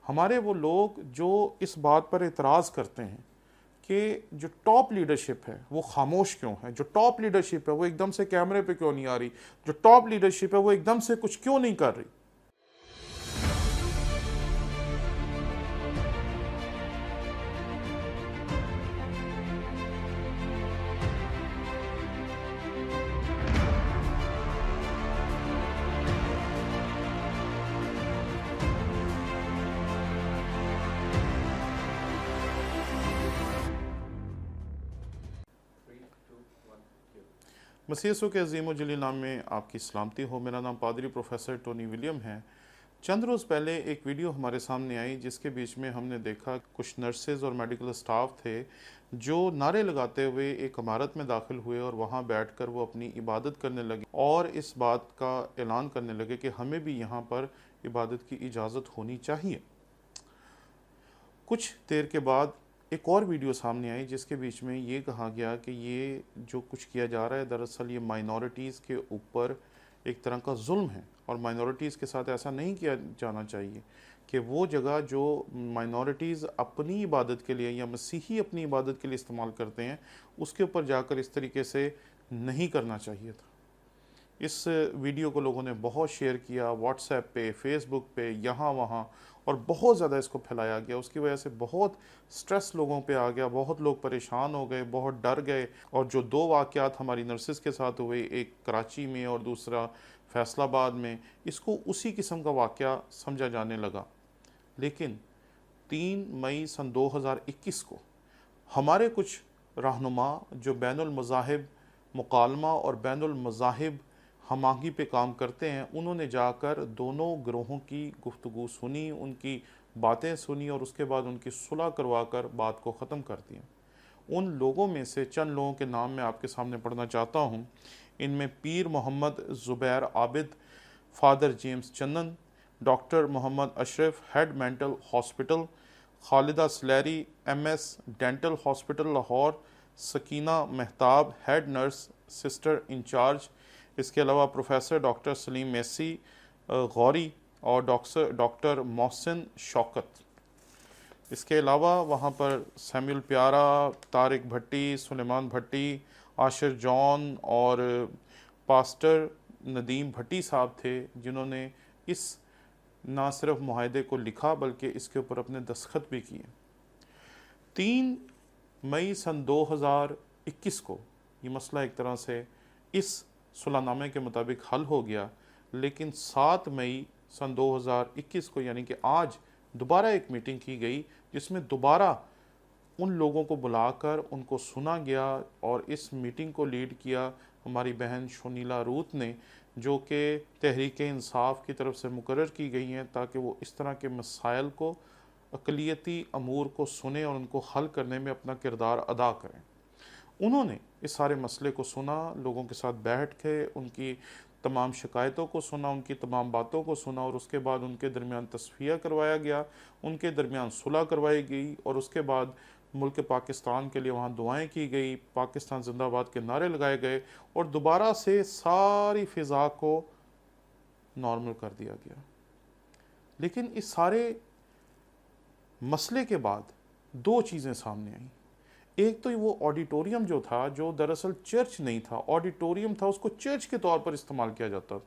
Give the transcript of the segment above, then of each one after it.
हमारे वो लोग जो इस बात पर एतराज़ करते हैं कि जो टॉप लीडरशिप है वो खामोश क्यों है, जो टॉप लीडरशिप है वो एकदम से कैमरे पे क्यों नहीं आ रही, जो टॉप लीडरशिप है वो एकदम से कुछ क्यों नहीं कर रही। मसीह के अजीम जली नाम में आपकी सलामती हो। मेरा नाम पादरी प्रोफेसर टोनी विलियम है। चंद रोज़ पहले एक वीडियो हमारे सामने आई जिसके बीच में हमने देखा कुछ नर्सेज और मेडिकल स्टाफ थे जो नारे लगाते हुए एक इमारत में दाखिल हुए और वहाँ बैठकर वो अपनी इबादत करने लगे और इस बात का ऐलान करने लगे कि हमें भी यहाँ पर इबादत की इजाज़त होनी चाहिए। कुछ देर के बाद एक और वीडियो सामने आई जिसके बीच में ये कहा गया कि ये जो कुछ किया जा रहा है दरअसल ये माइनॉरिटीज़ के ऊपर एक तरह का जुल्म है और माइनॉरिटीज़ के साथ ऐसा नहीं किया जाना चाहिए कि वो जगह जो माइनॉरिटीज़ अपनी इबादत के लिए या मसीही अपनी इबादत के लिए इस्तेमाल करते हैं उसके ऊपर जाकर इस तरीके से नहीं करना चाहिए था। इस वीडियो को लोगों ने बहुत शेयर किया, व्हाट्सएप पे, फेसबुक पे, यहाँ वहाँ, और बहुत ज़्यादा इसको फैलाया गया। उसकी वजह से बहुत स्ट्रेस लोगों पे आ गया, बहुत लोग परेशान हो गए, बहुत डर गए। और जो दो वाक़यात हमारी नर्सेस के साथ हुए, एक कराची में और दूसरा फैसलाबाद में, इसको उसी किस्म का वाक़या समझा जाने लगा। लेकिन 3 मई सन 2021 को हमारे कुछ रहनुमा जो बैनुल मज़ाहिब मुकालमा और बैनुल मज़ाहिब हम-आहंगी पे काम करते हैं, उन्होंने जाकर दोनों गिरोहों की गुफ्तगू सुनी, उनकी बातें सुनी और उसके बाद उनकी सुलह करवाकर बात को ख़त्म कर दिया। उन लोगों में से चंद लोगों के नाम मैं आपके सामने पढ़ना चाहता हूँ। इनमें Pir Mohammad Zubair Abid, father James Channan, doctor Mohammad Ashraf head mental hospital, Khalida Salari MS dental hospital Lahore, Sakina Mehtab head nurse sister incharge, इसके अलावा प्रोफेसर डॉक्टर सलीम मैसी गौरी और डॉक्टर मोहसिन शौकत। इसके अलावा वहाँ पर सैमुअल प्यारा, तारिक भट्टी, सुलेमान भट्टी, आशिर जॉन और पास्टर नदीम भट्टी साहब थे जिन्होंने इस ना सिर्फ मुआहदे को लिखा बल्कि इसके ऊपर अपने दस्तखत भी किए। 3 मई सन 2021 को ये मसला एक तरह से इस सुलहनामे के मुताबिक हल हो गया। लेकिन 7 मई सन 2021 को यानी कि आज दोबारा एक मीटिंग की गई जिसमें दोबारा उन लोगों को बुलाकर उनको सुना गया और इस मीटिंग को लीड किया हमारी बहन शोनीला रूत ने, जो कि तहरीक इंसाफ की तरफ से मुकर्रर की गई हैं ताकि वो इस तरह के मसाइल को, अक़लियती अमूर को सुने और उनको हल करने में अपना किरदार अदा करें। उन्होंने इस सारे मसले को सुना, लोगों के साथ बैठ के उनकी तमाम शिकायतों को सुना, उनकी तमाम बातों को सुना और उसके बाद उनके दरमियान तस्फिया करवाया गया, उनके दरमियान सुलह करवाई गई और उसके बाद मुल्क पाकिस्तान के लिए वहाँ दुआएं की गई, पाकिस्तान जिंदाबाद के नारे लगाए गए और दोबारा से सारी फ़िज़ा को नॉर्मल कर दिया गया। लेकिन इस सारे मसले के बाद दो चीज़ें सामने आईं। एक तो वो ऑडिटोरियम जो था, जो दरअसल चर्च नहीं था, ऑडिटोरियम था, उसको चर्च के तौर पर इस्तेमाल किया जाता था,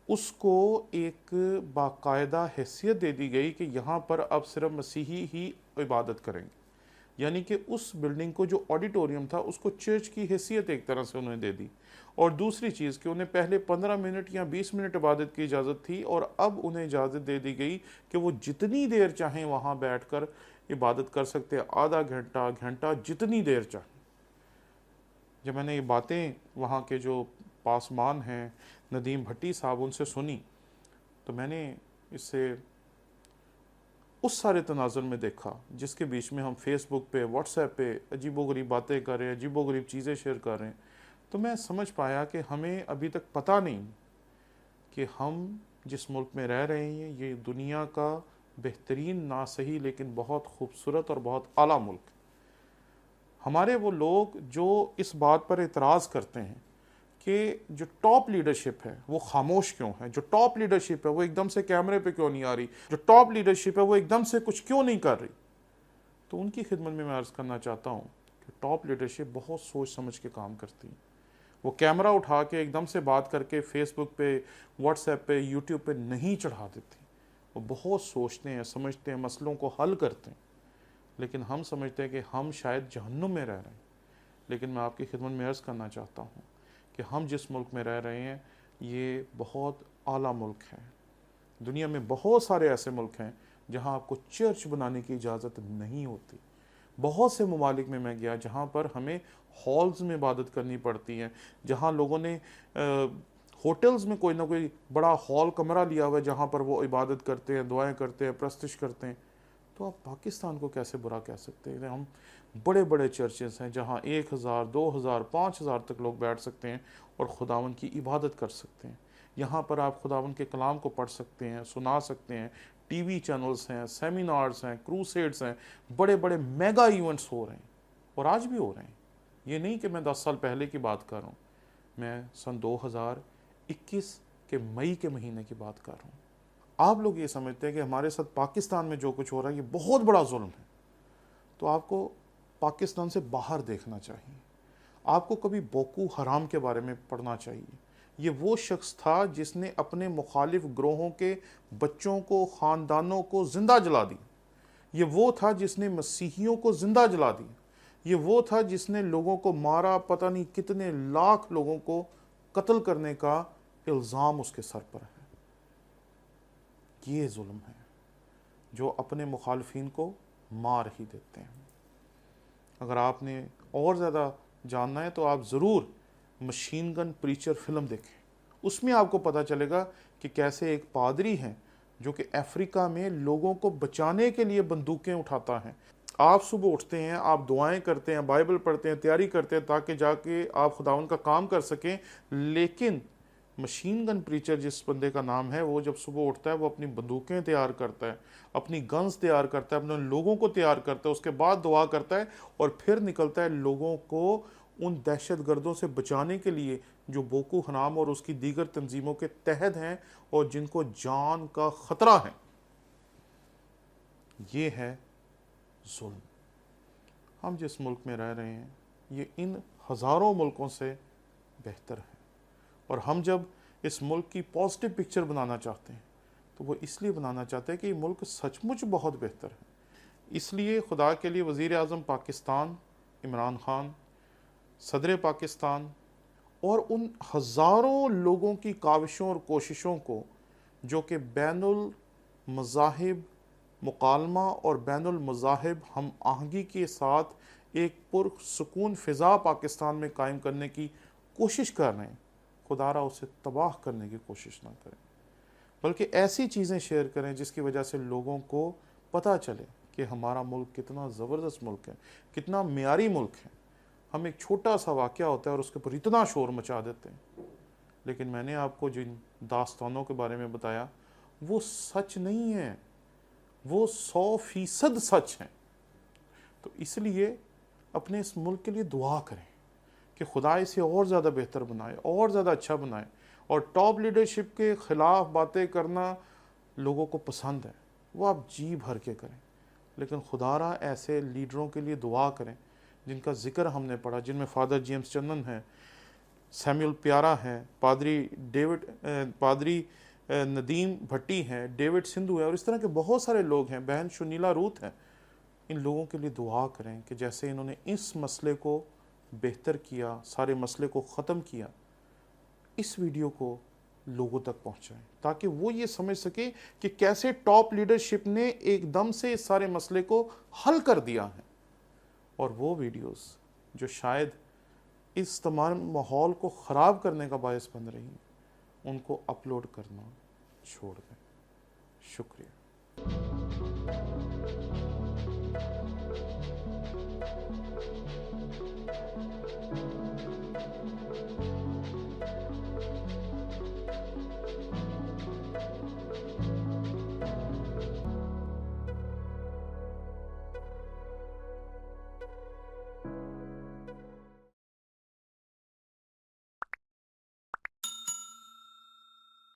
उसको एक बाकायदा हैसियत दे दी गई कि यहाँ पर अब सिर्फ मसीही ही इबादत करेंगे। यानी कि उस बिल्डिंग को जो ऑडिटोरियम था उसको चर्च की हैसियत एक तरह से उन्होंने दे दी। और दूसरी चीज़ कि उन्हें पहले 15 मिनट या 20 मिनट इबादत की इजाज़त थी और अब उन्हें इजाज़त दे दी गई कि वो जितनी देर चाहें वहाँ बैठकर इबादत कर सकते हैं, आधा घंटा, घंटा, जितनी देर चाहें। जब मैंने ये बातें वहाँ के जो पासमान हैं नदीम भट्टी साहब, उनसे सुनी तो मैंने इससे उस सारे तनाज़ुर में देखा जिसके बीच में हम फेसबुक पे, व्हाट्सएप पे अजीबोगरीब बातें कर रहे हैं, अजीबोगरीब चीज़ें शेयर कर रहे हैं। तो मैं समझ पाया कि हमें अभी तक पता नहीं कि हम जिस मुल्क में रह रहे हैं ये दुनिया का बेहतरीन, ना सही लेकिन बहुत खूबसूरत और बहुत आला मुल्क। हमारे वो लोग जो इस बात पर एतराज़ करते हैं कि जो टॉप लीडरशिप है वो खामोश क्यों है, जो टॉप लीडरशिप है वो एकदम से कैमरे पे क्यों नहीं आ रही, जो टॉप लीडरशिप है वो एकदम से कुछ क्यों नहीं कर रही। तो उनकी खिदमत में मैं अर्ज़ करना चाहता हूँ कि टॉप लीडरशिप बहुत सोच समझ के काम करती है। वो कैमरा उठा के एकदम से बात करके फेसबुक पे, व्हाट्सएप पे, यूट्यूब पे नहीं चढ़ा देती। वो बहुत सोचते हैं, समझते हैं, मसलों को हल करते हैं। लेकिन हम समझते हैं कि हम शायद जहन्नुम में रह रहे हैं। लेकिन मैं आपकी खिदमत में अर्ज़ करना चाहता हूँ कि हम जिस मुल्क में रह रहे हैं ये बहुत आला मुल्क है। दुनिया में बहुत सारे ऐसे मुल्क हैं जहाँ आपको चर्च बनाने की इजाज़त नहीं होती। बहुत से ममालिक में मैं गया जहाँ पर हमें हॉल्स में इबादत करनी पड़ती है, जहाँ लोगों ने होटल्स में कोई ना कोई बड़ा हॉल कमरा लिया हुआ है जहाँ पर वो इबादत करते हैं, दुआएं करते हैं, प्रस्तिश करते हैं। तो आप पाकिस्तान को कैसे बुरा कह सकते हैं? हम बड़े बड़े चर्चेस हैं जहाँ 1000, 2000, 5000 तक लोग बैठ सकते हैं और खुदावन की इबादत कर सकते हैं। यहाँ पर आप खुदावन के कलाम को पढ़ सकते हैं, सुना सकते हैं। टीवी चैनल्स हैं, सेमिनार्स हैं, क्रूसेड्स हैं, बड़े बड़े मेगा इवेंट्स हो रहे हैं और आज भी हो रहे हैं। ये नहीं कि मैं 10 साल पहले की बात कर रहा हूँ, मैं सन 2021 के मई के महीने की बात कर रहा हूँ। आप लोग ये समझते हैं कि हमारे साथ पाकिस्तान में जो कुछ हो रहा है ये बहुत बड़ा जुल्म है, तो आपको पाकिस्तान से बाहर देखना चाहिए। आपको कभी बोको हराम के बारे में पढ़ना चाहिए। ये वो शख्स था जिसने अपने मुखालिफ ग्रोहों के बच्चों को, ख़ानदानों को ज़िंदा जला दी। ये वो था जिसने मसीहियों को ज़िंदा जला दी। ये वो था जिसने लोगों को मारा, पता नहीं कितने लाख लोगों को कत्ल करने का इल्ज़ाम उसके सर पर है। ये जुल्म है जो अपने मुखालफिन को मार ही देते हैं। अगर आपने और ज़्यादा जानना है तो आप ज़रूर मशीन गन प्रीचर फिल्म देखें। उसमें आपको पता चलेगा कि कैसे एक पादरी हैं जो कि अफ्रीका में लोगों को बचाने के लिए बंदूकें उठाता है। आप सुबह उठते हैं, आप दुआएं करते हैं, बाइबल पढ़ते हैं, तैयारी करते हैं ताकि जाके आप खुदावन का काम कर सकें। लेकिन मशीन गन प्रीचर जिस बंदे का नाम है, वो जब सुबह उठता है वो अपनी बंदूकें तैयार करता है, अपनी गन्स तैयार करता है, अपने लोगों को तैयार करता है, उसके बाद दुआ करता है और फिर निकलता है लोगों को उन दहशत गर्दों से बचाने के लिए जो बोको हराम और उसकी दीगर तंजीमों के तहत हैं और जिनको जान का ख़तरा है। ये है जुल्म। हम जिस मुल्क में रह रहे हैं ये इन हज़ारों मुल्कों से बेहतर है और हम जब इस मुल्क की पॉजिटिव पिक्चर बनाना चाहते हैं तो वो इसलिए बनाना चाहते हैं कि ये मुल्क सचमुच बहुत बेहतर है। इसलिए खुदा के लिए वज़ीर आज़म पाकिस्तान इमरान खान, सदर पाकिस्तान और उन हज़ारों लोगों की काविशों और कोशिशों को जो कि बैनुल मज़ाहिब मुकालमा और बैनुल मज़ाहिब हम आहंगी के साथ एक पुरसुकून फ़िज़ा पाकिस्तान में कायम करने की कोशिश कर रहे हैं, खुदारा उसे तबाह करने की कोशिश ना करें, बल्कि ऐसी चीज़ें शेयर करें जिसकी वजह से लोगों को पता चले कि हमारा मुल्क कितना ज़बरदस्त मुल्क है, कितना मियारी मुल्क है। हम एक छोटा सा वाक़या होता है और उसके ऊपर इतना शोर मचा देते हैं। लेकिन मैंने आपको जिन दास्तानों के बारे में बताया वो सच नहीं है, वो 100% सच हैं। तो इसलिए अपने इस मुल्क के लिए दुआ करें कि खुदा इसे और ज़्यादा बेहतर बनाए, और ज़्यादा अच्छा बनाए। और टॉप लीडरशिप के ख़िलाफ़ बातें करना लोगों को पसंद है, वो आप जी भर के करें, लेकिन खुदारा ऐसे लीडरों के लिए दुआ करें जिनका ज़िक्र हमने पढ़ा, जिनमें फ़ादर जेम्स चंदन हैं, सैमुअल प्यारा हैं, पादरी नदीम भट्टी हैं, डेविड सिंधु है और इस तरह के बहुत सारे लोग हैं, बहन सुनीला रूथ हैं। इन लोगों के लिए दुआ करें कि जैसे इन्होंने इस मसले को बेहतर किया, सारे मसले को ख़त्म किया, इस वीडियो को लोगों तक पहुंचाएं ताकि वो ये समझ सके कि कैसे टॉप लीडरशिप ने एकदम से इस सारे मसले को हल कर दिया है। और वो वीडियोस जो शायद इस तमाम माहौल को ख़राब करने का बायस बन रही हैं, उनको अपलोड करना छोड़ दें। शुक्रिया।